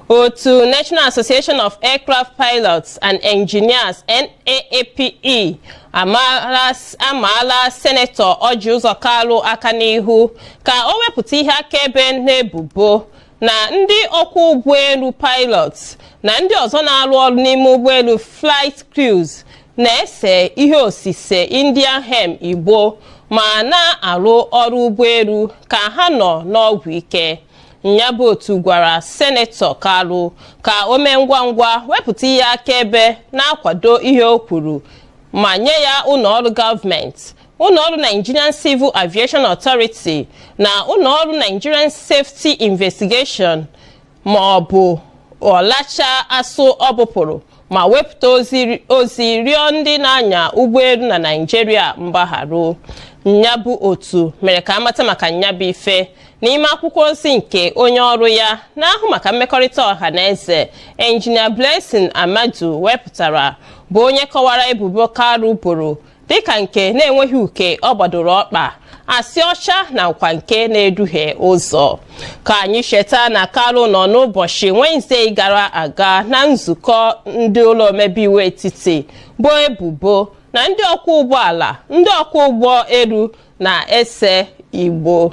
Otu National Association of Aircraft Pilots and Engineers NAAPE amaala Senator Uju Nwankwo aka n'ihu ka o wepụta ihe akaebe n'ebubo na ndị ọkwọ ụgbọelu pilots na ndị ọzọ na-arụ ọrụ n'ime ụgbọelu flight crews na-ese ihe osise Indian hem Igbo ma na-arụ ọrụ ụgbọelu ka ha nọ n'ọgwụ ike. Nyabụ otu gwara Senator Kalu ka o mee ngwa ngwa wepụta ihe akaebe na-akwado ihe o kwuru ma nye ya ụlọọrụ gọọmenti, ụlọọrụ Nigerian Civil Aviation Authority na ụlọọrụ Nigerian Safety Investigation ma ọ bụ ọlacha asụ ọbụpụrụ ma wepụta ozi rịọ ndị na-anya ụgbọelu na Nigeria mgbagharụ. Nyabụ otu mere ka amata maka nyabụ ife n'ime akwụkwọ ozi nke onye ọrụ ya na-ahụ maka mmekọrịta ọha na eze Engineer Blessing Amadu wepụtara, bụ onye kọwara ebubo Kalu boro dịka nke na-enweghị uke ọ gbadoro ọkpa, asị ọcha na nkwa nke na-eduhie ụzọ. Ka anyị cheta na Kalu nọ n'ụbọchị Wednesday gara aga na nzukọ ndị ụlọ omebe iwu etiti bụ ebubo na ndị ọkwọ ụgbọala, ndị ọkwọ ụgbọ elu na-ese Igbo.